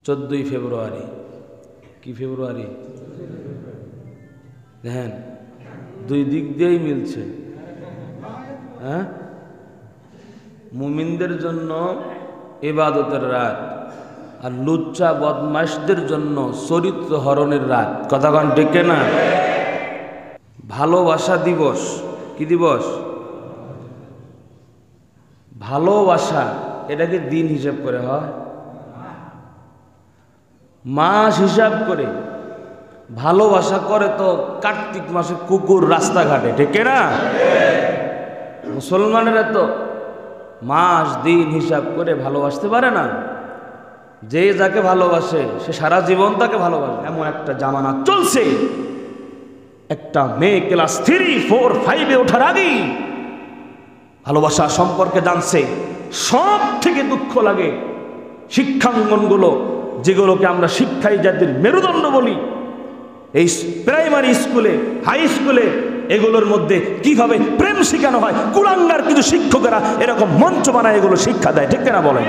14ই ফেব্রুয়ারি। কি ফেব্রুয়ারি? দেখেন দুই দিক দিয়েই মিলছে। হ্যাঁ, মুমিনদের জন্য ইবাদতের রাত, আর লুচ্চা বদমাশদের জন্য চরিত্র হরণের রাত। কথা কন ঠিক না? ভালোবাসা দিবস। কি দিবস? ভালোবাসা। এটাকে দিন হিসাব করে হয়? মাস হিসাব করে ভালোবাসা করে তো কার্তিক মাসে কুকুর রাস্তাঘাটে, ঠিক না? মুসলমানেরা তো মাস দিন হিসাব করে ভালোবাসতে পারে না। যে যাকে ভালোবাসে সে সারা জীবন তাকে ভালোবাসে। এমন একটা জামানা চলছে, একটা মেয়ে ক্লাস 3, 4, 5 ওঠার আগেই ভালোবাসা সম্পর্কে জানছে। সব থেকে দুঃখ লাগে শিক্ষাঙ্গনগুলো, যেগুলোকে আমরা শিক্ষাই জাতির মেরুদণ্ড বলি, এই প্রাইমারি স্কুলে, হাই স্কুলে, এগুলোর মধ্যে কিভাবে প্রেম শেখানো হয়। কুলাঙ্গার কিছু শিক্ষকেরা এরকম মঞ্চ বানায় এগুলো শিক্ষা দেয়, ঠিক না বলেন?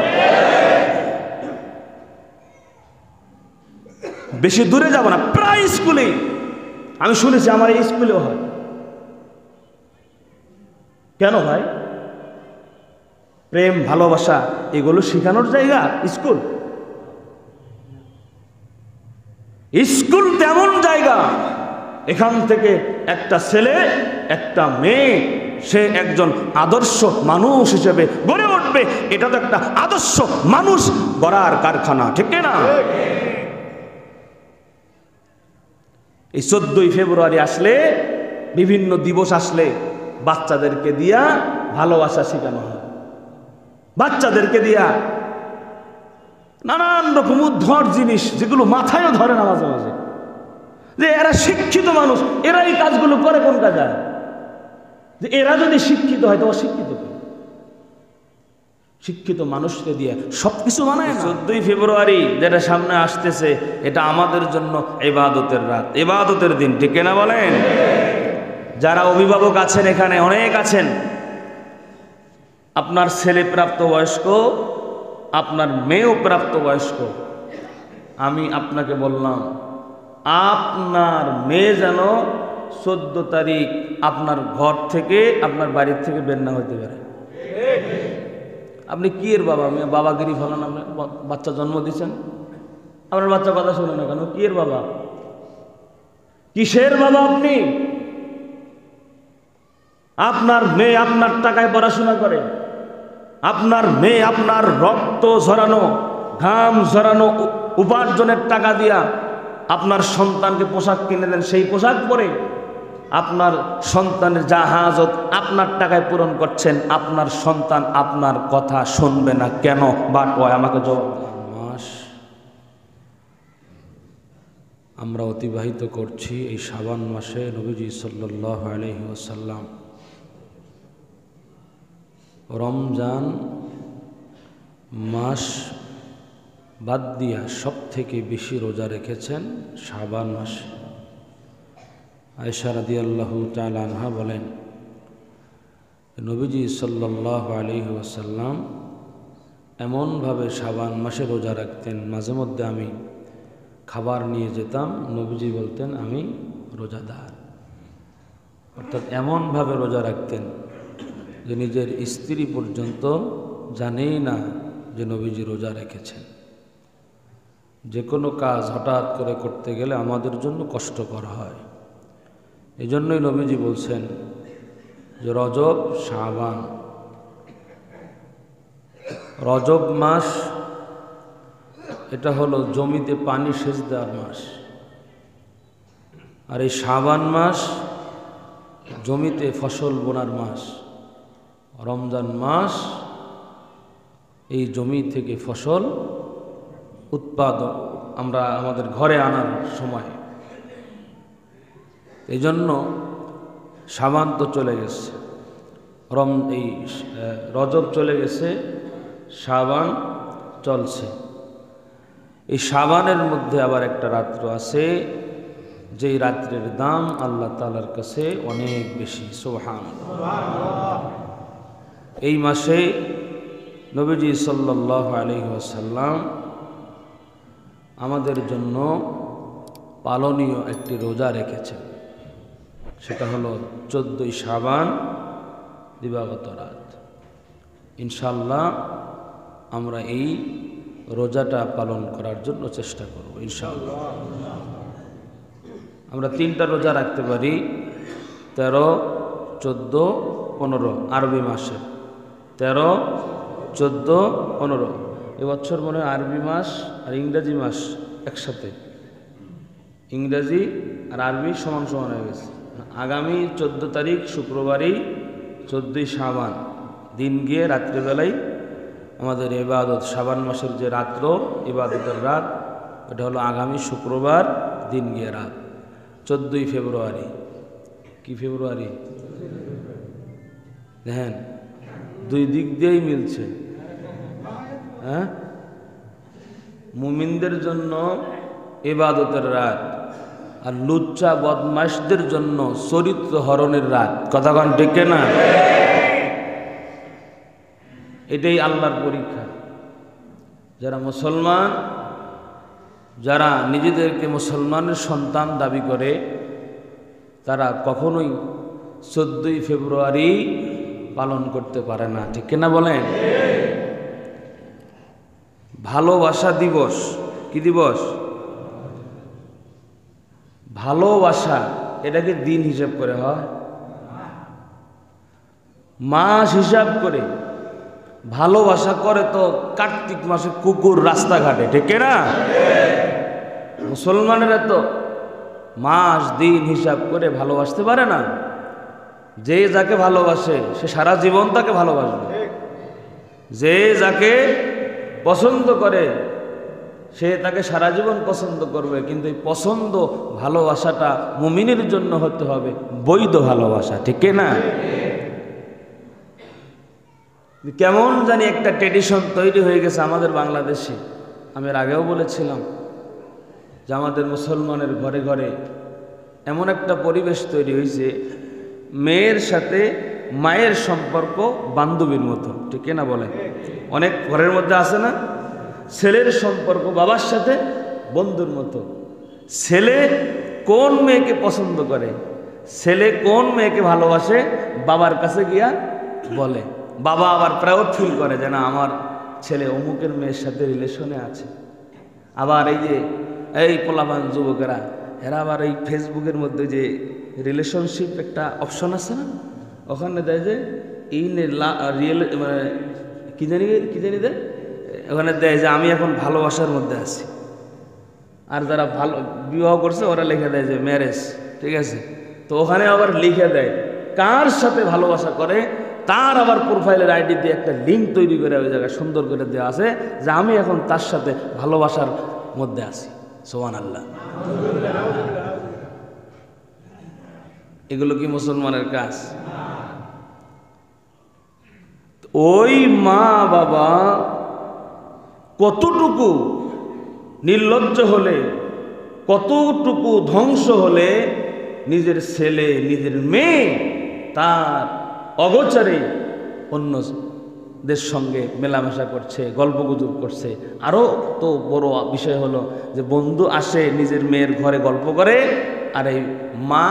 বেশি দূরে যাব না, প্রায় স্কুলে আমি শুনেছি, আমার এই স্কুলেও হয়। কেন ভাই? প্রেম ভালোবাসা এগুলো শেখানোর জায়গা স্কুল? স্কুল তেমন জায়গা, এখান থেকে একটা ছেলে একটা মেয়ে সে একজন আদর্শ মানুষ হিসেবে গড়ে উঠবে। এটা তো একটা আদর্শ মানুষ গড়ার কারখানা, ঠিক না? এই 14ই ফেব্রুয়ারি আসলে, বিভিন্ন দিবস আসলে বাচ্চাদেরকে দিয়া ভালোবাসা শেখানো হয়। বাচ্চাদেরকে দিয়া নানান রকম উদ্ভট জিনিস, যেগুলো মাথায়ও ধরে না মাঝে মাঝে, যে এরা শিক্ষিত মানুষ, এরা এই কাজগুলো করে কোন কাজে? যে এরা যদি শিক্ষিত হয় তো অশিক্ষিত কি? শিক্ষিত মানুষকে দিয়ে সবকিছু বানায় না। 14ই ফেব্রুয়ারি যেটা সামনে আসতেছে, এটা আমাদের জন্য ইবাদতের রাত, ইবাদতের দিন, ঠিক না বলেন? যারা অভিভাবক আছেন এখানে অনেক আছেন, আপনার ছেলে প্রাপ্তবয়স্ক, আপনার মেয়েও প্রাপ্তবয়স্ক, আমি আপনাকে বললাম আপনার মেয়ে যেন 14 তারিখ আপনার ঘর থেকে, আপনার বাড়ির থেকে বের না হইতে পারে। আপনি কি এর বাবা? আমি বাবাগিরি ফেলান, আপনি বাচ্চা জন্ম দিচ্ছেন, আপনার বাচ্চা কথা শুনে না কেন? কি এর বাবা? কিসের বাবা আপনি? আপনার মেয়ে আপনার টাকায় পড়াশোনা করে, আপনার মেয়ে আপনার রক্ত ঝরানো, ঘাম ঝরানো উপার্জনের টাকা দিয়া আপনার সন্তানকে পোশাক কিনে দেন, সেই পোশাক পরে আপনার সন্তানের যা হাজত আপনার টাকায় পূরণ করছেন, আপনার সন্তান আপনার কথা শুনবে না কেন? বাট ওই আমাকে জবাব মাস আমরা অতিবাহিত করছি এই শাবান মাসে। নবীজি সাল্লাল্লাহু আলাইহি ওয়াসাল্লাম রমজান মাস বাদ দিয়া সব থেকে বেশি রোজা রেখেছেন শাবান মাসে। আয়েশা রাদিয়াল্লাহু তাআলা আনহা বলেন, নবীজি সাল্লাল্লাহু আলাইহি ওয়াসাল্লাম এমনভাবে শাবান মাসে রোজা রাখতেন, মাঝে মধ্যে আমি খাবার নিয়ে যেতাম, নবীজি বলতেন আমি রোজাদার। অর্থাৎ এমনভাবে রোজা রাখতেন যে নিজের স্ত্রী পর্যন্ত জানেই না যে নবীজি রোজা রেখেছেন। যে কোনো কাজ হঠাৎ করে করতে গেলে আমাদের জন্য কষ্টকর হয়। এই জন্যই নবীজি বলছেন যে রজব, শাবান, রজব মাস এটা হলো জমিতে পানি সেচ দেওয়ার মাস, আর এই শাবান মাস জমিতে ফসল বোনার মাস। রমজান মাস এই জমি থেকে ফসল উৎপাদন আমরা আমাদের ঘরে আনার সময়। এই জন্য শাবান তো চলে গেছে, এই রজব চলে গেছে, শাবান চলছে। এই শাবানের মধ্যে আবার একটা রাত্র আছে, যেই রাত্রের দাম আল্লাহ তাআলার কাছে অনেক বেশি। সুবহানাল্লাহ। এই মাসে নবীজি সাল্লাল্লাহু আলাইহি ওয়াসাল্লাম আমাদের জন্য পালনীয় একটি রোজা রেখেছেন, সেটা হলো 14ই শাবান দিবাগত রাত। ইনশাআল্লাহ আমরা এই রোজাটা পালন করার জন্য চেষ্টা করব ইনশাআল্লাহ। আমরা 3টা রোজা রাখতে পারি, 13, 14, 15 আরবি মাসে। 13, 14, 15 এবছর মনে হয় আরবি মাস আর ইংরাজি মাস একসাথে, ইংরাজি আর আরবি সমান সমান হয়ে গেছে। আগামী 14 তারিখ শুক্রবারই 14ই শাবান দিন গিয়ে রাত্রিবেলায় আমাদের ইবাদত, শাবান মাসের যে রাত্র ইবাদতের রাত, এটা হলো আগামী শুক্রবার দিন গিয়ে রাত 14ই ফেব্রুয়ারি। কি ফেব্রুয়ারি? দেখেন দুই দিক দিয়েই মিলছে। হ্যাঁ, মুমিনদের জন্য ইবাদতের রাত আর লুচ্চা বদমাশদের জন্য চরিত্র হরণের রাত। কথা কন ঠিক না? এটাই আল্লাহর পরীক্ষা। যারা মুসলমান, যারা নিজেদেরকে মুসলমানের সন্তান দাবি করে, তারা কখনোই 14ই ফেব্রুয়ারি পালন করতে পারে না। ঠিক না বলেন? ভালোবাসা দিবস। কি দিবস? ভালোবাসা। এটাকে দিন হিসাব করে হয়? মাস হিসাব করে ভালোবাসা করে তো কার্তিক মাসে কুকুর রাস্তাঘাটে। ঠিক না? মুসলমানেরা তো মাস দিন হিসাব করে ভালোবাসতে পারে না। যে যাকে ভালোবাসে সে সারা জীবন তাকে ভালোবাসবে। যে যাকে পছন্দ করে সে তাকে সারা জীবন পছন্দ করবে। কিন্তু এই পছন্দ ভালোবাসাটা মুমিনের জন্য হতে হবে বৈধ ভালোবাসা। ঠিক না? কেমন জানি একটা ট্রেডিশন তৈরি হয়ে গেছে আমাদের বাংলাদেশে। আমি এর আগেও বলেছিলাম যে আমাদের মুসলমানের ঘরে ঘরে এমন একটা পরিবেশ তৈরি হয়েছে, মেয়ের সাথে মায়ের সম্পর্ক বান্ধবীর মতো। ঠিক না বলেন? অনেক ঘরের মধ্যে আছে না? ছেলের সম্পর্ক বাবার সাথে বন্ধুর মতো। ছেলে কোন মেয়েকে পছন্দ করে, ছেলে কোন মেয়েকে ভালোবাসে, বাবার কাছে গিয়া বলে। বাবা আবার প্রাউড ফিল করে যে না, আমার ছেলে অমুকের মেয়ের সাথে রিলেশনে আছে। আবার এই যে এই পোলাপান যুবকেরা, এরা আবার এই ফেসবুকের মধ্যে যে রিলেশনশিপ একটা অপশন আছে না, ওখানে দেয় যে রিয়েল মানে কি জানি দেয়, ওখানে দেয় যে আমি এখন ভালোবাসার মধ্যে আছি। আর যারা ভালো বিবাহ করছে ওরা লিখে দেয় যে ম্যারেজ। ঠিক আছে? তো ওখানে আবার লিখে দেয় কার সাথে ভালোবাসা করে, তার আবার প্রোফাইলের আইডি দিয়ে একটা লিঙ্ক তৈরি করে ওই জায়গায় সুন্দর করে দেওয়া আছে যে আমি এখন তার সাথে ভালোবাসার মধ্যে আছি। সুবহানাল্লাহ। এগুলো কি মুসলমানের কাজ? ওই মা বাবা কতটুকু নির্লজ্জ হলে, কতটুকু ধ্বংস হলে নিজের ছেলে নিজের মেয়ে তার অগোচরে অন্যদের সঙ্গে মেলামেশা করছে, গল্পগুজব করছে। আরও তো বড় বিষয় হলো যে বন্ধু আসে নিজের মেয়ের ঘরে গল্প করে, আর এই মা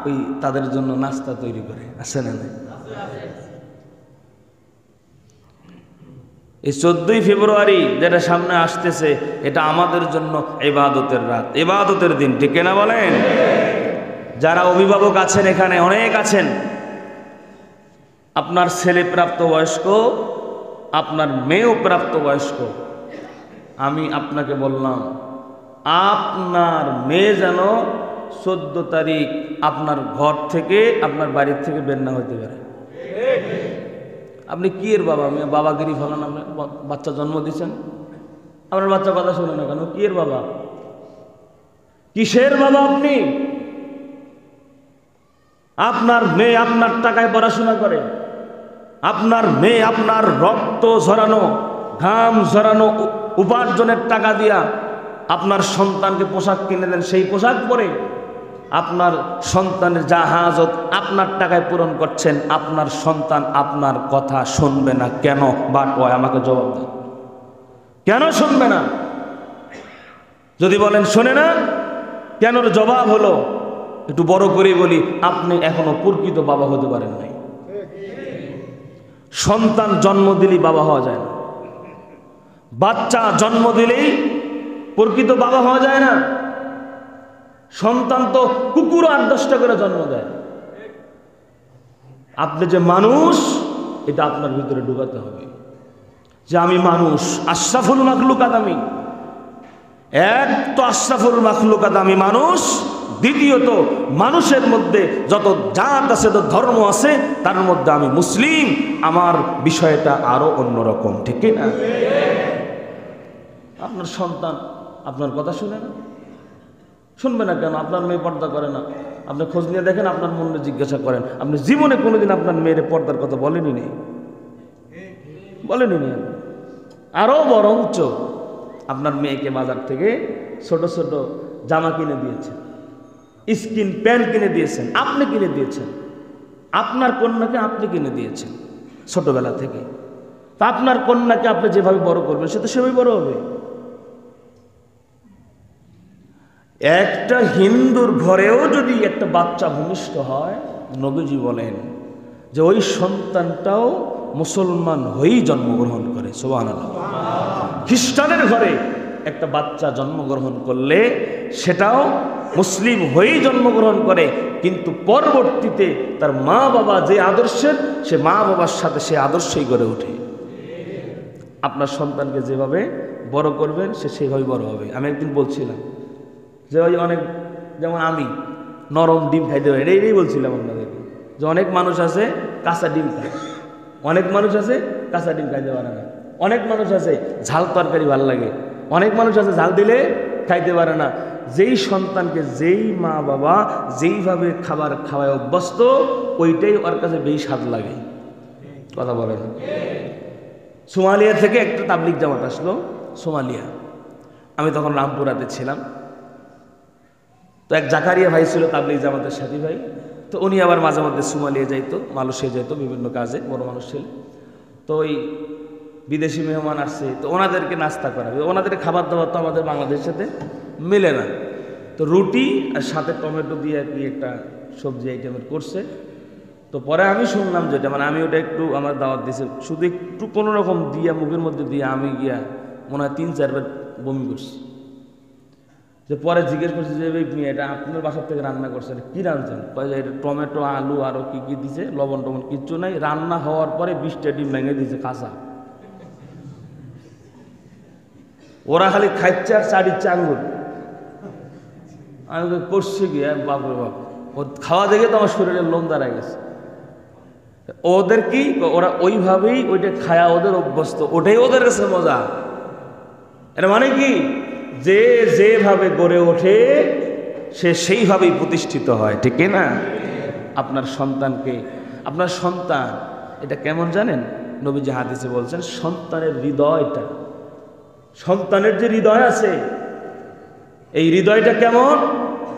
ওই তাদের জন্য নাস্তা তৈরি করে। আছে না? এই 14ই ফেব্রুয়ারি যেটা সামনে আসতেছে, এটা আমাদের জন্য ইবাদতের রাত, ইবাদতের দিন। ঠিক না বলেন? যারা অভিভাবক আছেন এখানে অনেক আছেন, আপনার ছেলে প্রাপ্তবয়স্ক, আপনার মেয়েও প্রাপ্তবয়স্ক। আমি আপনাকে বললাম আপনার মেয়ে যেন 14 তারিখ আপনার ঘর থেকে, আপনার বাড়ির থেকে বের না হতে পারে। আপনি কি এর বাবা? বাবাগিরি ফলান, আপনি বাচ্চা জন্ম দিচ্ছেন, আপনার বাচ্চা কথা শুনে না কেন? কি এর বাবা? কিসের বাবা আপনি? আপনার মেয়ে আপনার টাকায় পড়াশোনা করে, আপনার মেয়ে আপনার রক্ত ঝরানো, ঘাম ঝরানো উপার্জনের টাকা দিয়া আপনার সন্তানকে পোশাক কিনে দেন, সেই পোশাক পরে আপনার সন্তানের যা হাজত আপনার টাকায় পূরণ করছেন। আপনার সন্তান আপনার কথা শুনবে না কেন? বাট আমাকে জবাব দেন, কেন শুনবে না? যদি বলেন শোনে না, কেন? জবাব হলো, একটু বড় করে বলি, আপনি এখনো প্রকৃত বাবা হতে পারেন নাই। সন্তান জন্ম দিলেই বাবা হওয়া যায় না, বাচ্চা জন্ম দিলেই প্রকৃত বাবা হওয়া যায় না। সন্তান তো কুকুর 8-10টা করে জন্ম দেয়। আপনি যে মানুষ, এটা আপনার ভিতরে ঢুকাতে হবে যে আমি মানুষ, আশরাফুল মাখলুকাত আমি। এক তো আশরাফুল মাখলুকাত আমি মানুষ, দ্বিতীয়ত মানুষের মধ্যে যত জাত আছে, যত ধর্ম আছে, তার মধ্যে আমি মুসলিম। আমার বিষয়টা আরো অন্যরকম, ঠিক না? আপনার সন্তান আপনার কথা শুনে না, শুনবে না কেন? আপনার মেয়ে পর্দা করে না, আপনি খোঁজ নিয়ে দেখেন, আপনার মনে জিজ্ঞাসা করেন, আপনি জীবনে কোনোদিন আপনার মেয়ের পর্দার কথা বলেনি নেই, বলেনি নেই। আরো বরঞ্চ আপনার মেয়েকে বাজার থেকে ছোট ছোট জামা কিনে দিয়েছেন, স্কিন প্যান্ট কিনে দিয়েছেন, আপনি কিনে দিয়েছেন। আপনার কন্যাকে আপনি কিনে দিয়েছেন ছোটবেলা থেকে। তা আপনার কন্যাকে আপনি যেভাবে বড় করবেন, সে তো সেভাবে বড় হবে। একটা হিন্দুর ঘরেও যদি একটা বাচ্চা ভূমিষ্ঠ হয়, নবীজি বলেন যে ওই সন্তানটাও মুসলমান হয়েই জন্মগ্রহণ করে। সুবহানাল্লাহ। খ্রিস্টানের ঘরে একটা বাচ্চা জন্মগ্রহণ করলে সেটাও মুসলিম হয়েই জন্মগ্রহণ করে, কিন্তু পরবর্তীতে তার মা বাবা যে আদর্শের, সে মা বাবার সাথে সে আদর্শই গড়ে ওঠে। আপনার সন্তানকে যেভাবে বড় করবেন, সে সেইভাবে বড় হবে। আমি একদিন বলছিলাম যে ওই অনেক, যেমন আমি নরম ডিম খাইতে পারি, এটাই বলছিলাম আপনাদেরকে, যে অনেক মানুষ আছে কাঁচা ডিম খায়, অনেক মানুষ আছে কাঁচা ডিম খাইতে পারে না, অনেক মানুষ আছে ঝাল তরকারি ভালো লাগে, অনেক মানুষ আছে ঝাল দিলে খাইতে পারে না। যেই সন্তানকে যেই মা বাবা যেইভাবে খাবার খাওয়ায় অভ্যস্ত, ওইটাই ওর কাছে বেশি স্বাদ লাগে। কথা বলেন। সোমালিয়া থেকে একটা তাবলিগ জামাত আসলো, সোমালিয়া। আমি তখন রামপুরাতে ছিলাম। তো এক জাকারিয়া ভাই ছিল তাবলিগ জামাতের সাথী ভাই। তো উনি আবার মাঝে মধ্যে সোমালিয়া যাইতো, মালয়েশিয়া যাইতো বিভিন্ন কাজে, বড় মানুষ ছিল। তো ওই বিদেশি মেহমান আসছে, তো ওনাদেরকে নাস্তা করাবে। ওনাদের খাবার দাবার তো আমাদের বাংলাদেশের সাথে মেলে না। তো রুটি আর সাথে টমেটো দিয়ে কি একটা সবজি আইটেমের করছে। তো পরে আমি শুনলাম যেটা, মানে আমি ওটা একটু আমার দাওয়াত দিয়েছে, শুধু একটু কোনো রকম দিয়া মুখের মধ্যে দিয়ে আমি গিয়া মনে হয় 3-4 বার বমি করছি। যে পরে জিজ্ঞেস করছি যে এটা আপনার বাসার থেকে রান্না করছেন, কী রাঁধছেন? কয়ে এটা টমেটো আলু আরও কী কী দিছে, লবণ টবণ কিচ্ছু নাই, রান্না হওয়ার পরে 20টা ডিম ভেঙে দিয়েছে কাঁচা। ওরা খালি খাইচ্ছে আর চাড়িচ্ছে আঙ্গুর। আমি করছি কি বাপরে বাপ, ও খাওয়া দেখে তো আমার শরীরের লোম দাঁড়ায় গেছে। ওদের কি, ওরা ওইভাবেই ওইটা খায়া ওদের অভ্যস্ত, ওটাই ওদের কাছে মজা। এটা মানে কি, যে যেভাবে গড়ে ওঠে সে সেইভাবেই প্রতিষ্ঠিত হয়, ঠিক না? আপনার সন্তানকে, আপনার সন্তান এটা কেমন জানেন? নবীজি হাদিসে বলছেন, সন্তানের হৃদয়টা, সন্তানের যে হৃদয় আছে, এই হৃদয়টা কেমন?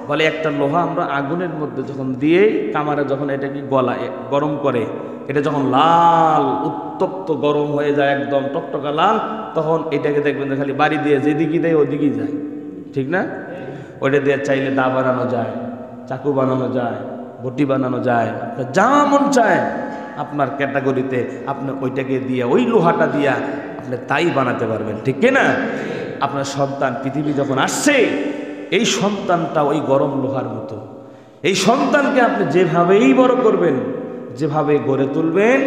বলে একটা লোহা আমরা আগুনের মধ্যে যখন দিয়ে কামারে যখন এটাকে গলায় গরম করে, এটা যখন লাল উত্তপ্ত গরম হয়ে যায়, একদম টকটকা লাল, তখন এটাকে দেখবেন যে খালি বাড়ি দিয়ে যেদিকে দেয় ওদিকেই যায়, ঠিক না? ওইটা দিয়ে চাইলে দা বানানো যায়, চাকু বানানো যায়, বটি বানানো যায়, যা মন চায় আপনার ক্যাটাগরিতে আপনি ওইটাকে দিয়ে, ওই লোহাটা দিয়া আপনি তাই বানাতে পারবেন, ঠিক না? আপনার সন্তান পৃথিবী যখন আসছে, এই সন্তানটা ওই গরম লোহার মতো। এই সন্তানকে আপনি যেভাবেই বড় করবেন, যেভাবে গড়ে তুলবেন,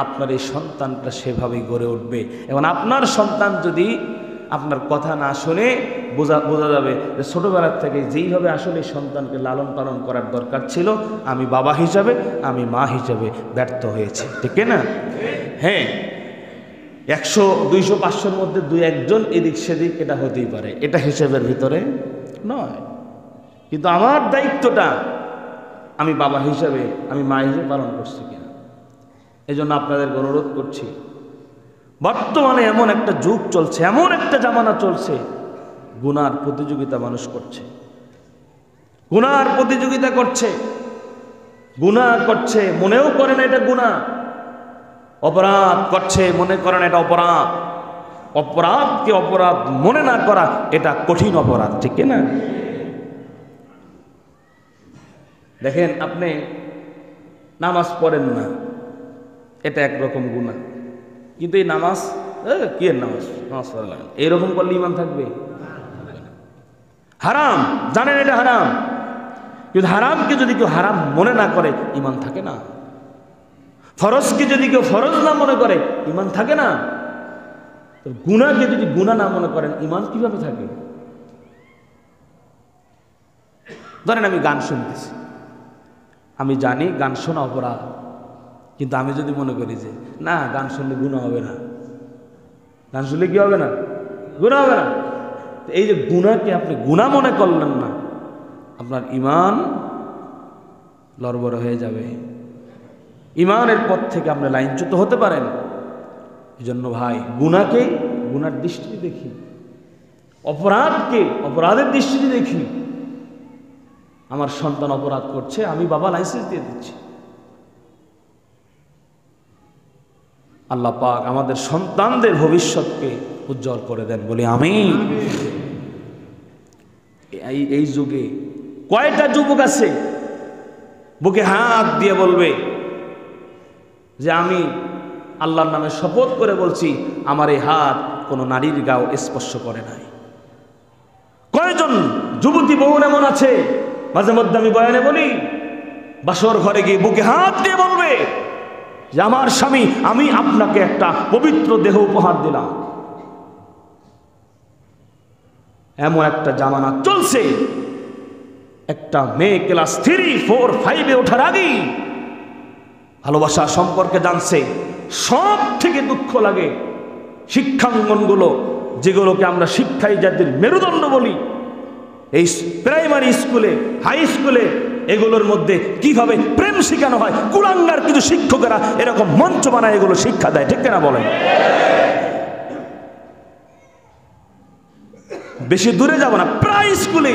আপনার এই সন্তানটা সেভাবেই গড়ে উঠবে। এবং আপনার সন্তান যদি আপনার কথা না শুনে, বোঝা যাবে যে ছোটোবেলার থেকে যেইভাবে আসলে এই সন্তানকে লালন পালন করার দরকার ছিল, আমি বাবা হিসাবে, আমি মা হিসাবে ব্যর্থ হয়েছি, ঠিক না? হ্যাঁ, 100, 200, 500-র মধ্যে 2-1 এদিক সেদিক এটা হতেই পারে, এটা হিসেবের ভিতরে নয়। কিন্তু আমার দায়িত্বটা আমি বাবা হিসাবে, আমি মা হিসেবে পালন করছি কিনা, এই জন্য আপনাদেরকে অনুরোধ করছি। বর্তমানে এমন একটা যুগ চলছে, এমন একটা জামানা চলছে, গুনার প্রতিযোগিতা মানুষ করছে, গুনার প্রতিযোগিতা করছে, গুনাহ করছে, মনেও করে না এটা গুনাহ, অপরাধ করছে, মনে করেন এটা অপরাধ। অপরাধকে অপরাধ মনে না করা এটা কঠিন অপরাধ, ঠিক না? দেখেন, আপনি নামাজ পড়েন না, এটা একরকম গুনাহ, কিন্তু এই নামাজ কি এর নামাজ পড়া লাগে এইরকম করলে ইমান থাকবে? হারাম, জানেন এটা হারাম, কিন্তু হারামকে যদি কেউ হারাম মনে না করে ইমান থাকে না। ফরজকে যদি কেউ ফরজ না মনে করে ইমান থাকে না। গুনাহকে যদি গুনাহ না মনে করেন ইমান কিভাবে থাকে? ধরেন আমি গান শুনতেছি, আমি জানি গান শোনা অপরাধ, কিন্তু আমি যদি মনে করি যে না গান শুনলে গুনাহ হবে না, গান শুনলে কি হবে না? গুনাহ হবে না। এই যে গুনাহকে আপনি গুনাহ মনে করলেন না, আপনার ইমান লড়বড় হয়ে যাবে, ইমানের পথ থেকে আপনি লাইনচ্যুত হতে পারেন। এই জন্য ভাই, গুনাহকে গুনার দৃষ্টিতে দেখি, অপরাধকে অপরাধের দৃষ্টিতে দেখি। আমার সন্তান অপরাধ করছে, আমি বাবা লাইসেন্স দিয়ে দিচ্ছি। আল্লাহ পাক আমাদের সন্তানদের ভবিষ্যৎকে উজ্জ্বল করে দেন, বলি আমিন। এই যুগে কয়টা যুবক আছে বুকে হাত দিয়ে বলবে যে আমি আল্লাহর নামে শপথ করে বলছি আমার এই হাত কোনো নারীর গাও স্পর্শ করে নাই? কয়জন যুবতী বহু এমন আছে, মাঝে মধ্যে আমি বয়ানে বলি, বাসর ঘরে গিয়ে বুকে হাত দিয়ে বলবে যে আমার স্বামী, আমি আপনাকে একটা পবিত্র দেহ উপহার দিলাম। এমন একটা জামানা চলছে, একটা মেয়ে ক্লাস 3, 4, 5 ওঠার আগেই ভালোবাসা সম্পর্কে জানছে। সব থেকে দুঃখ লাগে শিক্ষাঙ্গনগুলো, যেগুলোকে আমরা শিক্ষাই জাতির মেরুদণ্ড বলি, এই প্রাইমারি স্কুলে, হাই স্কুলে, এগুলোর মধ্যে কিভাবে প্রেম শেখানো হয়। কুলাঙ্গার কিছু শিক্ষকেরা এরকম মঞ্চ বানায় এগুলো শিক্ষা দেয়, ঠিক কিনা বলেন? বেশি দূরে যাব না, প্রায় স্কুলে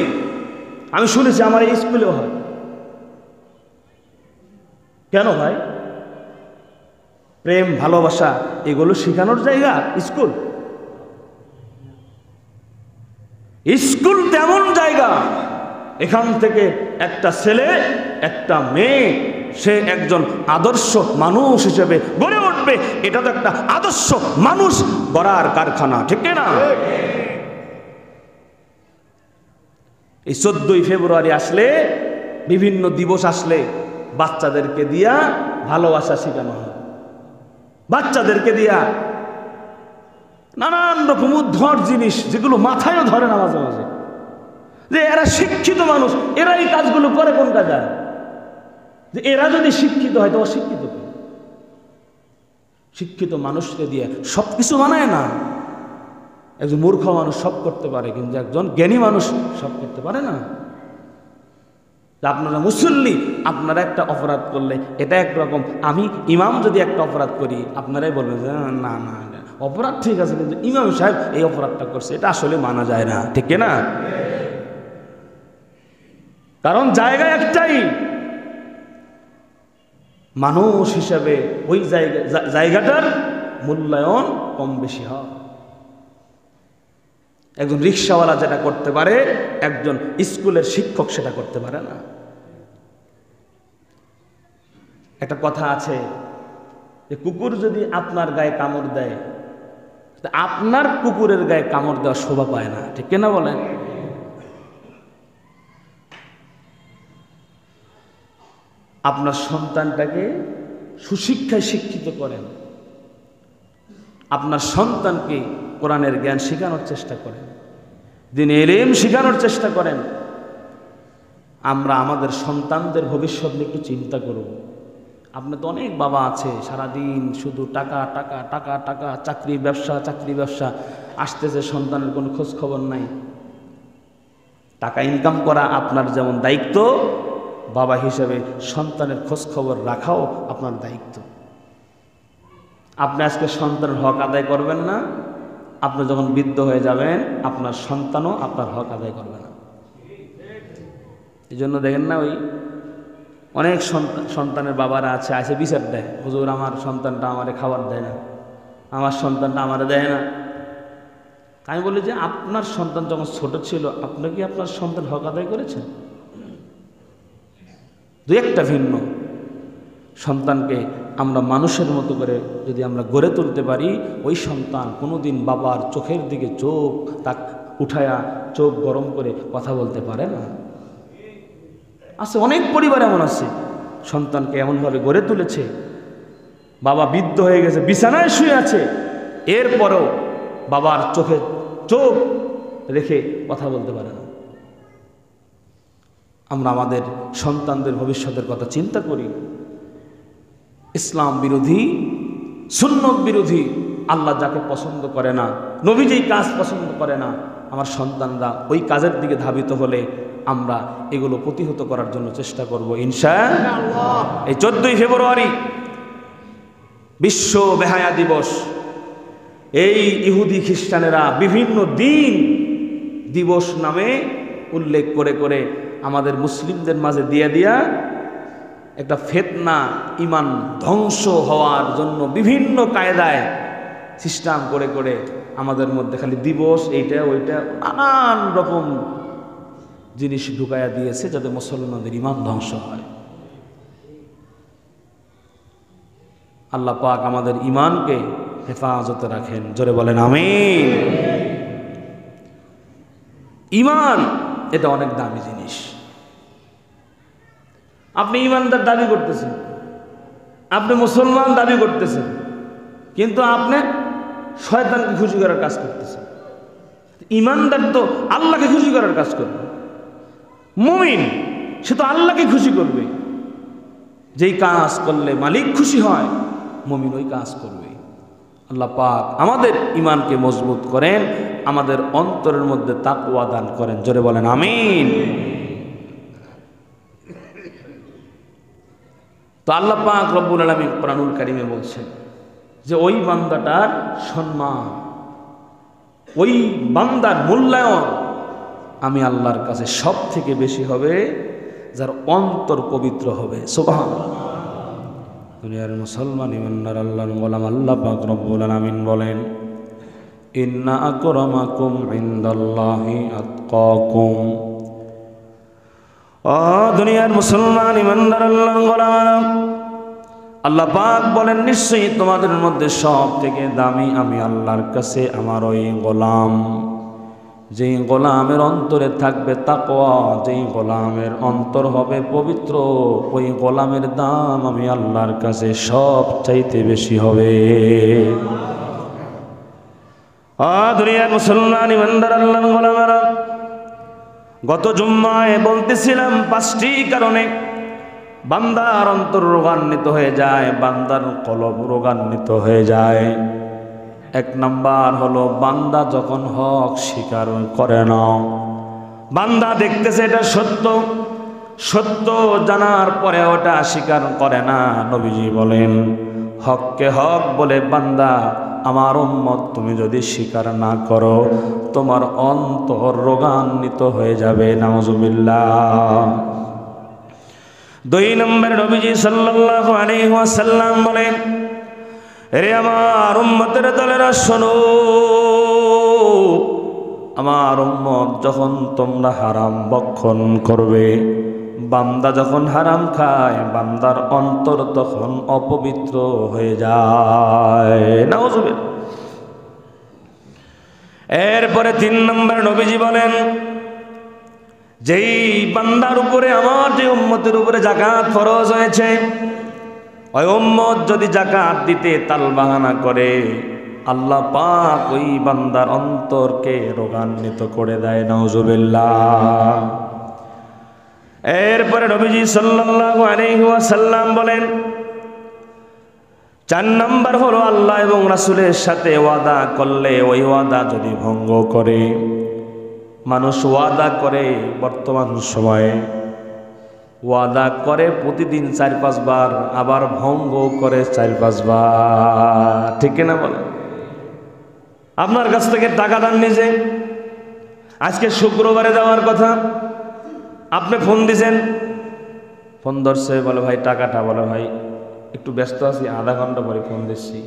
আমি শুনেছি, আমার এই স্কুলেও হয়। কেন ভাই? প্রেম ভালোবাসা এগুলো শেখানোর জায়গা স্কুল? স্কুল তেমন জায়গা, এখান থেকে একটা ছেলে একটা মেয়ে সে একজন আদর্শ মানুষ হিসেবে গড়ে উঠবে। এটা তো একটা আদর্শ মানুষ গড়ার কারখানা, ঠিক না? এই 14ই ফেব্রুয়ারি আসলে, বিভিন্ন দিবস আসলে বাচ্চাদেরকে দিয়া ভালোবাসা শেখানো হয়, বাচ্চাদেরকে দিয়া নানান রকম উদ্ভট জিনিস, যেগুলো মাথায়ও ধরে না মাঝে মাঝে, যে এরা শিক্ষিত মানুষ, এরা এই কাজগুলো করে কোন কাজে? যে এরা যদি শিক্ষিত হয় তো অশিক্ষিত কি? শিক্ষিত মানুষকে দিয়ে সবকিছু মানায় না। একজন মূর্খ মানুষ সব করতে পারে, কিন্তু একজন জ্ঞানী মানুষ সব করতে পারে না। আপনারা মুসল্লি, আপনারা একটা অপরাধ করলে এটা একরকম, আমি ইমাম যদি একটা অপরাধ করি আপনারাই বলবেন যে না না অপরাধ ঠিক আছে, কিন্তু ইমাম সাহেব এই অপরাধটা করছে, এটা আসলে মানা যায় না, ঠিক না? কারণ জায়গা একটাই, মানুষ হিসাবে ওই জায়গাটার মূল্যায়ন কম বেশি হয়। একজন রিক্সাওয়ালা যেটা করতে পারে, একজন স্কুলের শিক্ষক সেটা করতে পারে না। একটা কথা আছে যে কুকুর যদি আপনার গায়ে কামড় দেয়, আপনার কুকুরের গায়ে কামড় দেওয়া শোভা পায় না, ঠিক না বলেন? আপনার সন্তানটাকে সুশিক্ষায় শিক্ষিত করেন, আপনার সন্তানকে কোরআনের জ্ঞান শেখানোর চেষ্টা করেন, দ্বীনে ইলম শেখানোর চেষ্টা করেন। আমরা আমাদের সন্তানদের ভবিষ্যৎ নিয়ে একটু চিন্তা করব। আপনার তো অনেক বাবা আছে সারাদিন শুধু টাকা টাকা টাকা টাকা, চাকরি ব্যবসা চাকরি ব্যবসা, আসতেছে সন্তানের কোনো খোঁজ খবর নাই। টাকা ইনকাম করা আপনার যেমন দায়িত্ব, বাবা হিসেবে সন্তানের খোঁজ খবর রাখাও আপনার দায়িত্ব। আপনি আজকে সন্তানের হক আদায় করবেন না, আপনি যখন বৃদ্ধ হয়ে যাবেন আপনার সন্তানও আপনার হক আদায় করবে না। এই জন্য দেখেন না, ওই অনেক সন্তানের বাবারা আছে, আসে বিচার দেয়, হুজুর আমার সন্তানটা আমারে খাবার দেয় না, আমার সন্তানটা আমারে দেয় না, আমি বলি যে আপনার সন্তান যখন ছোট ছিল আপনি কি আপনার সন্তান হক আদায় করেছেন? দু একটা ভিন্ন। সন্তানকে আমরা মানুষের মতো করে যদি আমরা গড়ে তুলতে পারি, ওই সন্তান কোনোদিন বাবার চোখের দিকে চোখ উঠায়া চোখ গরম করে কথা বলতে পারে না। আছে অনেক পরিবার এমন আছে, সন্তানকে এমনভাবে গড়ে তুলেছে, বাবা বৃদ্ধ হয়ে গেছে, বিছানায় শুয়ে আছে, এরপরেও বাবার চোখে চোখ রেখে কথা বলতে পারে না। আমরা আমাদের সন্তানদের ভবিষ্যতের কথা চিন্তা করি। ইসলাম বিরোধী, সুন্নত বিরোধী, আল্লাহ যাকে পছন্দ করে না, নবী যেই কাজ পছন্দ করে না, আমার সন্তানরা ওই কাজের দিকে ধাবিত হলে আমরা এগুলো প্রতিহত করার জন্য চেষ্টা করব ইনশাআল্লাহ। এই 14ই ফেব্রুয়ারি বিশ্ব বেহায়া দিবস। এই ইহুদি খ্রিস্টানেরা বিভিন্ন দিন দিবস নামে উল্লেখ করে করে আমাদের মুসলিমদের মাঝে দিয়া একটা ফিতনা, ইমান ধ্বংস হওয়ার জন্য বিভিন্ন কায়দায় সিস্টেম করে করে আমাদের মধ্যে খালি দিবস এইটা ওইটা নানান রকম জিনিস ঢুকাইয়া দিয়েছে যাতে মুসলমানদের ইমান ধ্বংস হয়। আল্লাহ পাক আমাদের ইমানকে হেফাজতে রাখেন, জোরে বলেন আমিন। ইমান এটা অনেক দামি জিনিস। আপনি ইমানদার দাবি করতেছেন, আপনি মুসলমান দাবি করতেছেন, কিন্তু আপনি শয়তানকে খুশি করার কাজ করতেছেন। ইমানদার তো আল্লাহকে খুশি করার কাজ করবে, মুমিন সে তো আল্লাহকে খুশি করবে। যেই কাজ করলে মালিক খুশি হয়, মুমিন ওই কাজ করবে। আল্লাহ পাক আমাদের ইমানকে মজবুত করেন, আমাদের অন্তরের মধ্যে তাকওয়া দান করেন, জোরে বলেন আমিন। তো আল্লাহ পাক রব্বুল আলামিন কোরআনুল কারীমে বলছেন যে ওই বান্দাটার সম্মান, ওই বান্দার মূল্যায়ন আমি আল্লাহর কাছে সব থেকে বেশি হবে যার অন্তর পবিত্র হবে। সুবহানাল্লাহ। দুনিয়ার মুসলমান ইমানদার আল্লাহর গোলাম আল্লাহ পাক রব্বুল আলামিন বলেন, ইন্না আকরামাকুম ইনদাল্লাহি আতকাকুম। ও দুনিয়ার মুসলমান ইমানদার আল্লাহর গোলাম, আল্লাহ পাক বলেন নিশ্চয়ই তোমাদের মধ্যে সব থেকে দামি আমি আল্লাহর কাছে আমার ওই গোলাম, যেই গোলামের অন্তরে থাকবে তাকওয়া, যেই গোলামের অন্তর হবে পবিত্র, ওই গোলামের দাম আমি আল্লাহর কাছে সব চাইতে বেশি হবে। দুনিয়ার মুসলমান ইমানদার আল্লাহর গোলামেরা, গত জুম্মায় বলতেছিলাম 5টি কারণে বান্দার অন্তর রোগান্বিত হয়ে যায়, বান্দার কলব রোগান্বিত হয়ে যায়। 1 নাম্বার হলো বান্দা যখন হক স্বীকার করে না, বান্দা দেখতেছে এটা সত্য, সত্য জানার পরে ওটা স্বীকার করে না। নবীজি বলেন হককে হক বলে বান্দা আমার উম্মত তুমি যদি স্বীকার না করো তোমার অন্তর রোগান্বিত হয়ে যাবে। নাউজুবিল্লাহ। 2 নম্বরে নবীজি সাল্লাল্লাহু আলাইহি ওয়াসাল্লাম বলেন, রে আমার উম্মতের দলেরা শোনো, আমার উম্মত যখন তোমরা হারাম ভক্ষণ করবে, বান্দা যখন হারাম খায় বান্দার অন্তর তখন অপবিত্র হয়ে যায়। নাউজুবিল্লাহ। এরপরে 3 নম্বরে নবীজি বলেন, যেই বান্দার উপরে আমার যে উম্মতের উপরে যাকাত ফরজ হয়েছে, ওই উম্মত যদি যাকাত দিতে তালবাহানা করে আল্লাহ পাক ওই বান্দার অন্তরকে রোগান্বিত করে দেয়। নাউজুবিল্লাহ। এরপরে নবীজি সাল্লাল্লাহু আলাইহি ওয়াসাল্লাম বলেন, 4 নাম্বার হলো আল্লাহ এবং রাসূলের সাথে ওয়াদা করলে ওই ওয়াদা যদি ভঙ্গ করে, মানুষ ওয়াদা করে বর্তমান সময়ে ওয়াদা করে প্রতিদিন 4-5 বার, আবার ভঙ্গ করে 4-5 বার, ঠিক কিনা বলেন? আপনার কাছ থেকে টাকা দান নিজে, আজকে শুক্রবারে দেওয়ার কথা, আপনি ফোন দিয়েছেন, ফোন ধরছে, বলে ভাই টাকাটা, বলে ভাই একটু ব্যস্ত আছি, আধা ঘন্টা পরে ফোন দিচ্ছি।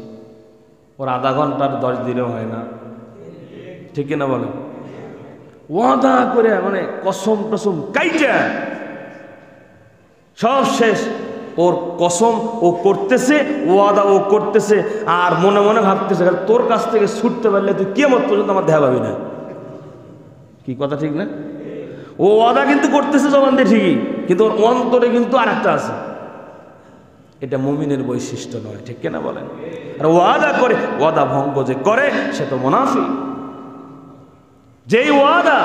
ওর আধা ঘন্টার 10 দিনও হয় না, ঠিক কিনা বলে? ওয়াদা করে মানে কসম টসম কাইটা সব শেষ। ওর কসম ও করতেছে, ওয়াদা ও করতেছে, আর মনে মনে ভাবতেছে তোর কাছ থেকে ছুটতে পারলে তুই কিয়ামত পর্যন্ত আমার দেখা পাবি না। কি কথা ঠিক না? ও ওয়াদা কিন্তু করতেছে জবান দিয়ে ঠিকই, কিন্তু ওর অন্তরে কিন্তু আরেকটা আছে। এটা মুমিনের বৈশিষ্ট্য নয়, ঠিক কিনা বলেন? আর ওয়াদা করে ওয়াদা ভঙ্গ যে করে সে তো মুনাফিক। যেই ওয়াদা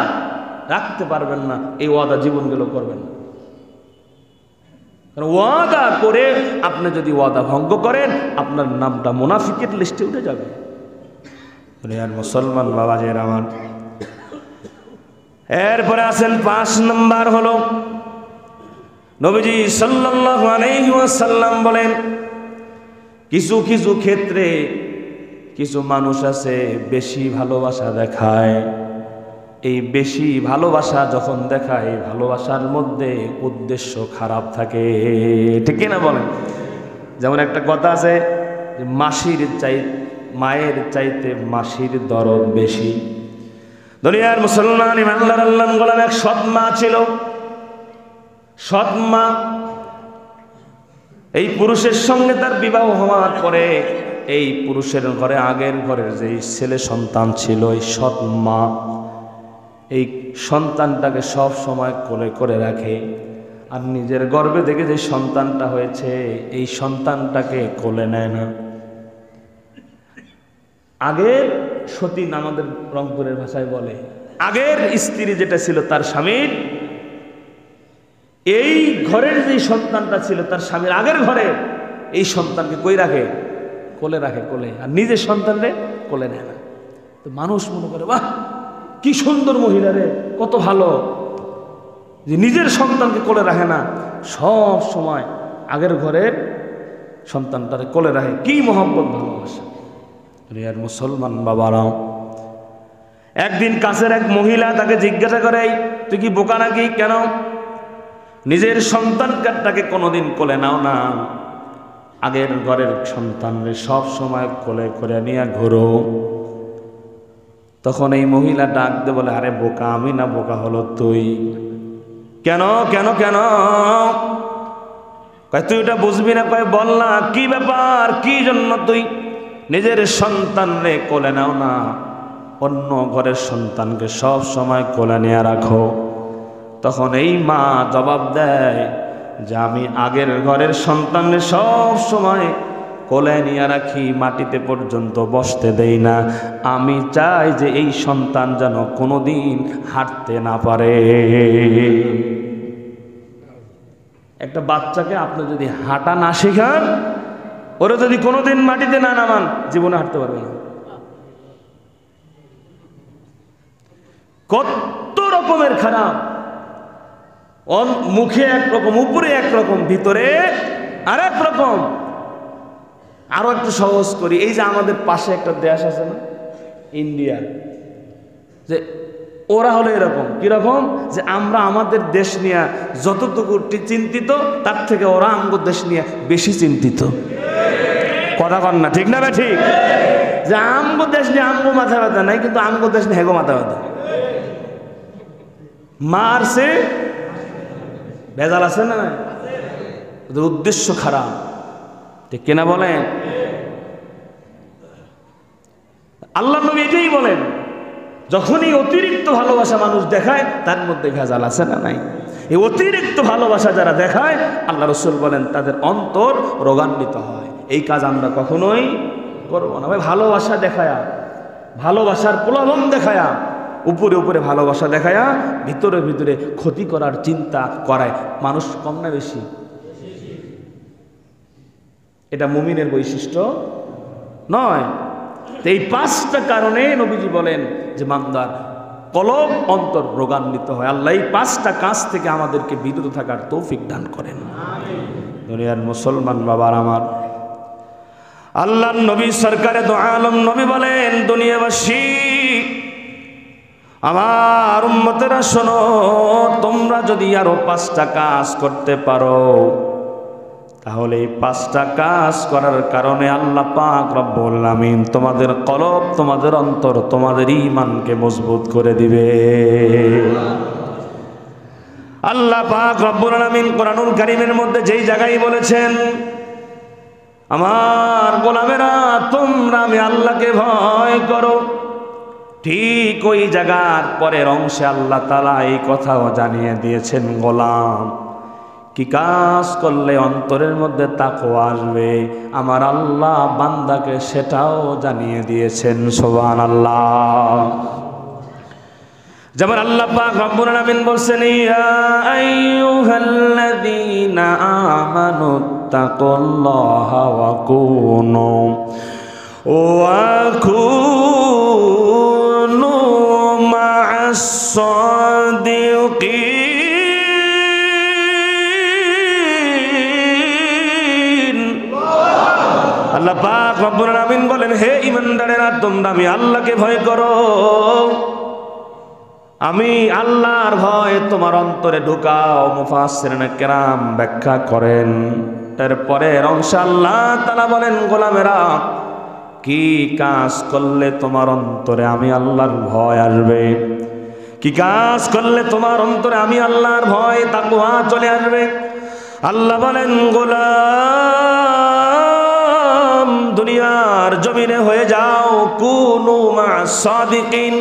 রাখতে পারবেন না এই ওয়াদা জীবন গেল করবেন না। ওয়াদা করে আপনি যদি ওয়াদা ভঙ্গ করেন আপনার নামটা মুনাফিকের লিস্টে উঠে যাবে। আর মুসলমান বাবাজের আমার, এরপরে আছেন 5 নম্বর হলো নবীজি সাল্লাল্লাহু আলাইহি ওয়াসাল্লাম বলেন, কিছু কিছু ক্ষেত্রে কিছু মানুষ আছে বেশি ভালোবাসা দেখায়। এই বেশি ভালোবাসা যখন দেখায়, ভালোবাসার মধ্যে উদ্দেশ্য খারাপ থাকে, ঠিক না বলেন? যেমন একটা কথা আছে, মায়ের চাইতে মাসির দরদ বেশি। দুনিয়ার মুসলমান ইমানদার আল্লাহর গোলাম এক সৎ মা ছিল। সৎ মা, এই পুরুষের সঙ্গে তার বিবাহ হওয়ার পরে এই পুরুষের ঘরে, আগের ঘরের যে ছেলে সন্তান ছিল, এই সৎ মা এই সন্তানটাকে সব সময় কোলে করে রাখে, আর নিজের গর্ভে থেকে যে সন্তানটা হয়েছে এই সন্তানটাকে কোলে নেয় না। আগের সতীন, আমাদের রংপুরের ভাষায় বলে, আগের স্ত্রী যেটা ছিল তার স্বামীর, এই ঘরের যে সন্তানটা ছিল তার স্বামীর আগের ঘরে, এই সন্তানকে কই রাখে? কোলে রাখে, কোলে। আর নিজের সন্তানরে কোলে নেয় না। তো মানুষ মনে করে বাহ কি সুন্দর মহিলা রে, কত ভালো, যে নিজের সন্তানকে কোলে রাখে না, সব সময় আগের ঘরের সন্তানটারে কোলে রাখে। কি মহব্বত, ভালোবাসা। আর মুসলমান বাবারাও, একদিন কাছের এক মহিলা তাকে জিজ্ঞাসা করে, তুই কি বোকা নাকি? কেন নিজের সন্তানটাকে কোনোদিন কোলে নাও না, আগের ঘরের সন্তানরে সব সময় কোলে করে নিয়ে ঘুরো? তখন এই মহিলা ডাক দে বলে, আরে বোকা আমি না, বোকা হলো তুই। কেন কেন কেন? তুই ওটা বুঝবি না? বল না কি ব্যাপার, কি জন্য তুই নিজের সন্তানরে কোলে নাও না, অন্য ঘরের সন্তানকে সব সময় কোলে নিয়ে রাখো? তখন এই মা জবাব দেয় যে আমি আগের ঘরের সন্তানরে সব সময় কোলে নিয়ে রাখি, মাটিতে পর্যন্ত বসতে দেই না। আমি চাই যে এই সন্তান যেন কোনোদিন হাঁটতে না পারে। একটা বাচ্চাকে আপনি যদি হাঁটা না শেখান, ওরা যদি কোনোদিন মাটিতে না নামান, জীবনে হাঁটতে পারবে না। কত রকমের খারাপ, মুখে একরকম, উপরে একরকম, ভিতরে আর এক রকম। আরো একটু সহজ করি, এই যে আমাদের পাশে একটা দেশ আছে না, ইন্ডিয়া, যে ওরা হলো এরকম। কিরকম? যে আমরা আমাদের দেশ নিয়ে যতটুকু চিন্তিত, তার থেকে ওরা আমগো দেশ নিয়ে বেশি চিন্তিত। কথা কন না, ঠিক না? ঠিক যে আমগো দেশ নিয়ে আমগো মাথা ব্যথা নাই, কিন্তু আমগো দেশ নিয়ে হেগো মাথা ব্যথা। মারছে ভেজাল আছে না, ওদের উদ্দেশ্য খারাপ, ঠিক কিনা বলেন? আল্লাহ নবী এটাই বলেন, যখনই অতিরিক্ত ভালোবাসা মানুষ দেখায় তার মধ্যে ভেজাল আছে না নাই? এই অতিরিক্ত ভালোবাসা যারা দেখায়, আল্লাহ রাসূল বলেন তাদের অন্তর রোগান্বিত হয়। এই কাজ আমরা কখনোই করব না ভাই। ভালোবাসা দেখায়া, ভালোবাসার প্রলোভন দেখায়া, উপরে উপরে ভালোবাসা দেখায়া ভিতরে ভিতরে ক্ষতি করার চিন্তা করায় মানুষ কম না বেশি? এটা মুমিনের বৈশিষ্ট্য নয়। এই 5টা কারণে নবীজি বলেন যে বান্দার কলব, অন্তর রোগান্বিত হয়। আল্লাহ এই 5টা কাজ থেকে আমাদেরকে বিরত থাকার তৌফিক দান করেন। দুনিয়ার মুসলমান বাবার আমার, আল্লাহর নবী সরকারে দো আলম নবী বলেন, দুনিয়াবাসী আমার উম্মতেরা শোনো, তোমরা যদি আরো 5টা কাজ করতে পারো তাহলে এই 5টা কাজ করার কারণে আল্লাহ পাক রব্বুল আলামিন তোমাদের কলব, তোমাদের অন্তর, তোমাদের ঈমানকে মজবুত করে দিবে। আল্লাহ পাক রব্বুল আলামিন কোরআনুল কারীমের মধ্যে যেই জায়গায় বলেছেন, আমার গোলামেরা তোমরা আমি আল্লাহকে ভয় করো, ঠিক ওই জায়গার পরের অংশে আল্লাহ তাআলা এই কথাও জানিয়ে দিয়েছেন, গোলাম কি কাজ করলে অন্তরের মধ্যে তাকওয়া আসবে, আমার আল্লাহ বান্দাকে সেটাও জানিয়ে দিয়েছেন। সুবহানাল্লাহ। যেমন আল্লাহ পাক রব্বুল আলামিন বলছেন, ইয়া আইয়ুহাল্লাযীনা আমানুত্তাকুল্লাহা ওয়া কুনু মা'আস সাদিকিন। আল্লাহ পাক রব্বুল আলামিন বলেন, হে ঈমানদারেরা তোমরা আমি আল্লাহকে ভয় করো, আমি আল্লাহর ভয় তোমার অন্তরে ঢুকাও। মুফাসসিরিনে কেরাম ব্যাখ্যা করেন, এরপরে অংশে আল্লাহ তাআলা বলেন, গোলামেরা কি কাজ করলে তোমার অন্তরে আমি আল্লাহর ভয় আসবে, কি কাজ করলে তোমার অন্তরে আমি আল্লাহর ভয় তাকওয়া চলে আসবে। আল্লাহ বলেন, গোলাম দুনিয়ার জমিনে হয়ে যাও কুনু মা'আস সাদিকিন,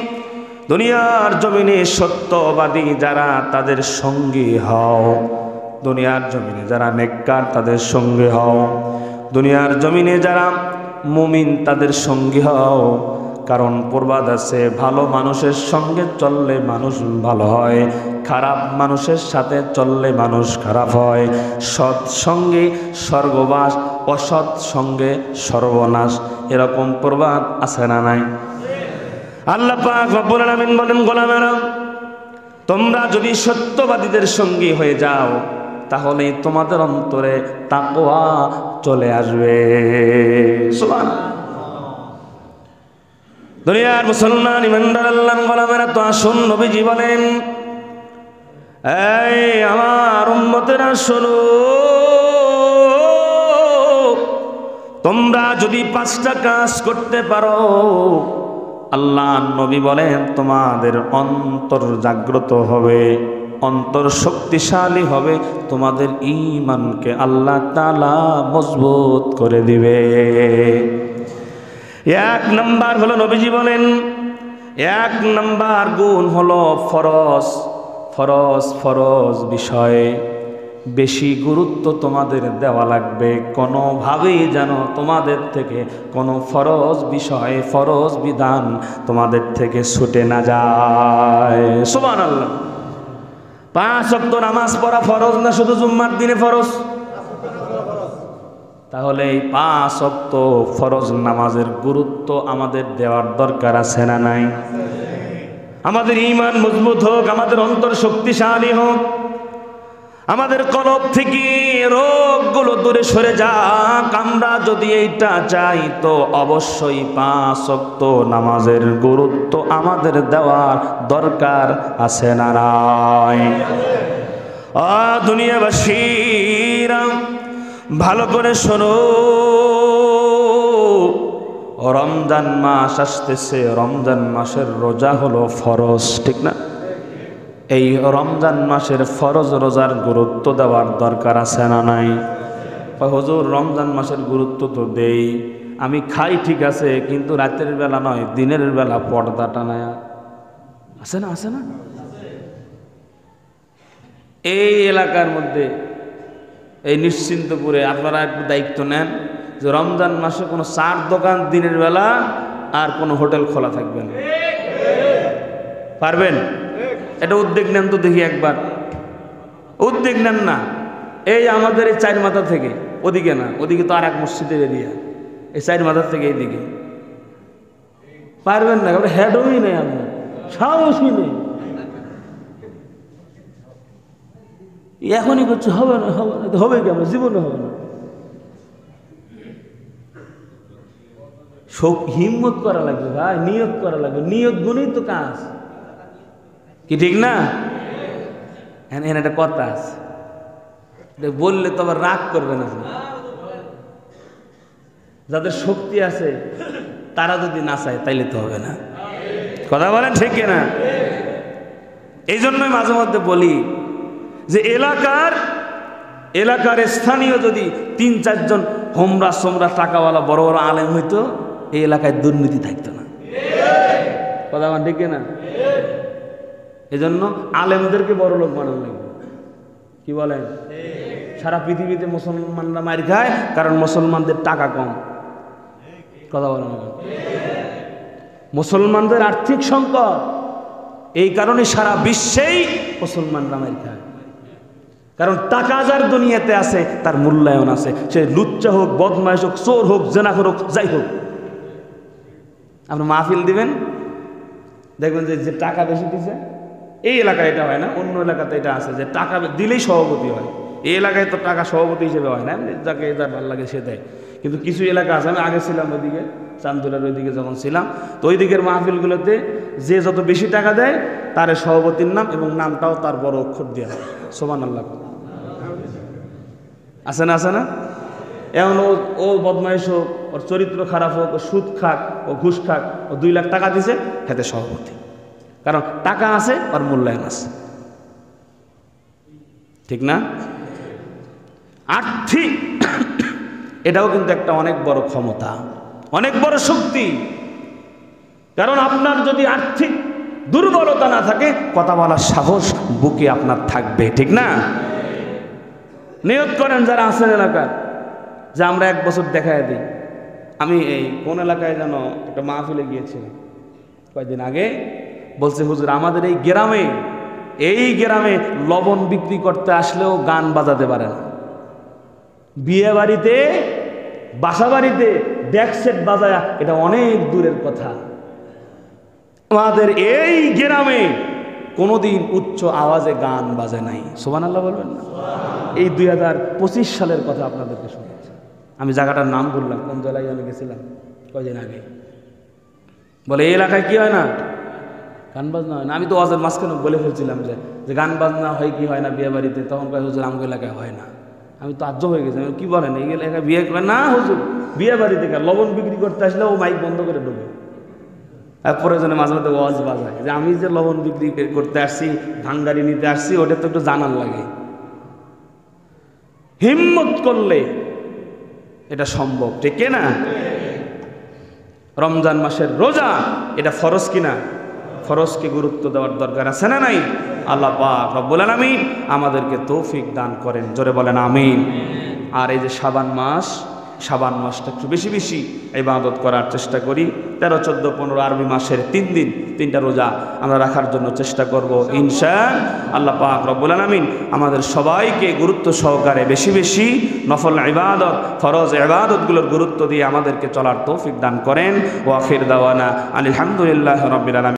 দুনিয়ার জমিনে সত্যবাদী যারা তাদের সঙ্গী হও, দুনিয়ার জমিনে যারা নেককার তাদের সঙ্গী হও, দুনিয়ার জমিনে যারা মুমিন তাদের সঙ্গী হও। কারণ প্রবাদ আছে, ভালো মানুষের সঙ্গে চললে মানুষ ভালো হয়, খারাপ মানুষের সাথে চললে মানুষ খারাপ হয়। সৎ সঙ্গে স্বর্গবাস, অসৎ সঙ্গে সর্বনাশ, এরকম প্রবাদ আছে না নাই? আল্লাহ পাক রব্বুল আলামিন বলেন, গোলামেরা তোমরা যদি সত্যবাদীদের সঙ্গী হয়ে যাও তাহলে তোমাদের অন্তরে তাকওয়া চলে আসবে। সুবহানাল্লাহ। দুনিয়ার মুসলমান ইমানদার আল্লাহর গোলামেরা তো আসুন, নবীজি বলেন, এই আমার উম্মতেরা শোনো, তোমরা যদি 5টা কাজ করতে পারো, আল্লাহ নবী বলেন তোমাদের অন্তর জাগ্রত হবে, অন্তর শক্তিশালী হবে, তোমাদের ঈমানকে আল্লাহ তাআলা মজবুত করে দিবে। 1 নাম্বার হলো, নবীজি বলেন 1 নাম্বার গুণ হলো ফরজ। ফরজ ফরজ বিষয়ে বেশি গুরুত্ব তোমাদের দেওয়া লাগবে, কোনোভাবেই যেন তোমাদের থেকে কোনো ফরজ বিষয়, ফরজ বিধান তোমাদের থেকে ছুটে না যায়। সুবহানাল্লাহ। 5 ওয়াক্ত নামাজ পড়া ফরজ না শুধু জুম্মার দিনে ফরজ? তাহলে এই 5 ওয়াক্ত ফরজ নামাজের গুরুত্ব আমাদের দেওয়ার দরকার আছে না নাই? আমাদের ঈমান মজবুত হোক, আমাদের অন্তর শক্তিশালী হোক, আমাদের কলব থেকে রোগগুলো দূরে সরে যাক। আমরা যদি এইটা চাই তো অবশ্যই 5 ওয়াক্ত নামাজের গুরুত্ব আমাদের দেওয়ার দরকার আছে না নাই? দুনিয়াবাসীরা ভালো করে শোনো, রমজান মাস আসতেছে, রমজান মাসের রোজা হলো ফরজ, ঠিক না? এই রমজান মাসের ফরজ রোজার গুরুত্ব দেওয়ার দরকার আছে না নাই? হুজুর রমজান মাসের গুরুত্ব তো দেই, আমি খাই ঠিক আছে, কিন্তু রাতের বেলা নয়, দিনের বেলা পর্দা টানায়া আছে না? আছে না? এই এলাকার মধ্যে, এই নিশ্চিন্তপুরে আপনারা একটু দায়িত্ব নেন যে রমজান মাসে কোনো চার দোকান দিনের বেলা আর কোনো হোটেল খোলা থাকবে না। পারবেন? এটা উদ্যোগ নেন তো দেখি একবার। উদ্যোগ নেন না। এই আমাদের এই 4 মাথা থেকে ওদিকে না, ওদিকে তো আর এক মসজিদের এরিয়া, এই 4 মাথা থেকে এইদিকে পারবেন না? হেডই নেই, আপনার সাহসই নেই। এখনই করছে হবে না, হবে না, হবে কি? আমার জীবনে হবে না। হিম্মত করা লাগবে ভাই, নিয়ত করা লাগবে, নিয়ত গুণেই তো কাজ, কি ঠিক না? এখানে একটা কথা আছে, এটা বললে তো আবার রাগ করবে না। যাদের শক্তি আছে তারা যদি না চায় তাইলে তো হবে না। কথা বলেন ঠিক না? এই জন্যই মাঝে মধ্যে বলি যে এলাকার স্থানীয় যদি ৩-৪ জন হোমরা সোমরা টাকাওয়ালা বড় বড় আলেম হইতো, এই এলাকায় দুর্নীতি থাকতো না। কথা বলেন ঠিক না? এই জন্য আলেমদেরকে বড় লোক বানানো লাগবে। কি বলেন? সারা পৃথিবীতে মুসলমানরা মার খায় কারণ মুসলমানদের টাকা কম। কথা বলেন? মুসলমানদের আর্থিক সংকট, এই কারণে সারা বিশ্বেই মুসলমানরা মার খায়। কারণ টাকা যার দুনিয়াতে আছে তার মূল্যায়ন আছে, সে লুচ্চা হোক, বদমাইশ হোক, চোর হোক, জেনাখোর হোক, যাই হোক। আপনি মাহফিল দিবেন, দেখবেন যে টাকা বেশি দিছে, এই এলাকায় এটা হয় না, অন্য এলাকাতে এটা আছে যে টাকা দিলেই সভাপতি হয়। এই এলাকায় তো টাকা সভাপতি হিসেবে হয় না, যাকে যার ভালো লাগে সে দেয়। কিন্তু কিছু এলাকা আছে, আমি আগে ছিলাম ওইদিকে, চান্দুলার ওইদিকে যখন ছিলাম, তো ওই দিকের মাহফিলগুলোতে যে যত বেশি টাকা দেয় তার সভাপতির নাম এবং নামটাও তার বড় অক্ষর দেওয়া হয়। সুবহানাল্লাহ। আছে না? আছে না? এমন ও বদমাইশ হোক, ওর চরিত্র খারাপ হোক, ও সুদ খাক, ও ঘুষ খাক, ও 2 লাখ টাকা দিছে, হেতে সভাপতি। কারণ টাকা আছে, ওর মূল্যায়ন আছে। ঠিক না? আর্থিক এটাও কিন্তু একটা অনেক বড় ক্ষমতা, অনেক বড় শক্তি। কারণ আপনার যদি আর্থিক দুর্বলতা না থাকে, কথা বলার সাহস বুকে আপনার থাকবে। ঠিক না? নিয়ত করেন যারা আছেন এলাকার, যে আমরা 1 বছর দেখায় দিই। আমি এই কোন এলাকায় যেন একটা মাহফিলে গিয়েছিলাম কয়েকদিন আগে, বলছে হুজুর আমাদের এই গ্রামে লবণ বিক্রি করতে আসলেও গান বাজাতে পারে না। বিয়ে বাড়িতে, বাসা বাড়িতে ডেক সেট বাজায়া এটা অনেক দূরের কথা। আমাদের এই গ্রামে কোনোদিন উচ্চ আওয়াজে গান বাজে নাই। সুবহানাল্লাহ বলবেন না? এই 2025 সালের কথা আপনাদেরকে শোনাচ্ছি। আমি জায়গাটার নাম বললাম, কোন জেলায় আমি গেছিলাম কয়দিন আগে। বলে এই এলাকায় কি হয় না, গান বাজনা হয় না। আমি তো ওয়াজের মাঝখানে বলে ফেলছিলাম যে গান বাজনা হয় কি হয় না বিয়ে বাড়িতে। তখন কয় হুজুর আমগো এলাকায় হয় না। আমি তো আজ্ঞ হয়ে গেছি, কি বলেন এই এলাকায় বিয়ে করে না? হুজুর বিয়ে বাড়িতে লবণ বিক্রি করতে আসলে ও মাইক বন্ধ করে ঢোকে। আর প্রয়োজনে মাঝে মধ্যে ওয়াজ বাজায় যে আমি যে লবণ বিক্রি করতে আসছি, ভাঙ্গারি নিতে আসছি, ওটা তো একটু জানার লাগে। হিম্মত করলে এটা সম্ভব। ঠিক না? রমজান মাসের রোজা এটা ফরজ কিনা? ফরজকে গুরুত্ব দেওয়ার দরকার আছে না নাই? আল্লাহ পাক রব্বুল আলামিন আমাদেরকে তৌফিক দান করেন। জোরে বলেন আমিন। আর এই যে শাবান মাসটা একটু বেশি বেশি ইবাদত করার চেষ্টা করি। 13, 14, 15 আরবি মাসের 3 দিন 3টা রোজা আমরা রাখার জন্য চেষ্টা করব ইনশাআল্লাহ। পাক রব্বুল আলামিন আমাদের সবাইকে গুরুত্ব সহকারে বেশি বেশি নফল ইবাদত, ফরজ ইবাদতগুলোর গুরুত্ব দিয়ে আমাদেরকে চলার তৌফিক দান করেন। ওয়া আখির দাওয়ানা আলহামদুলিল্লাহি রাব্বিল আলামিন।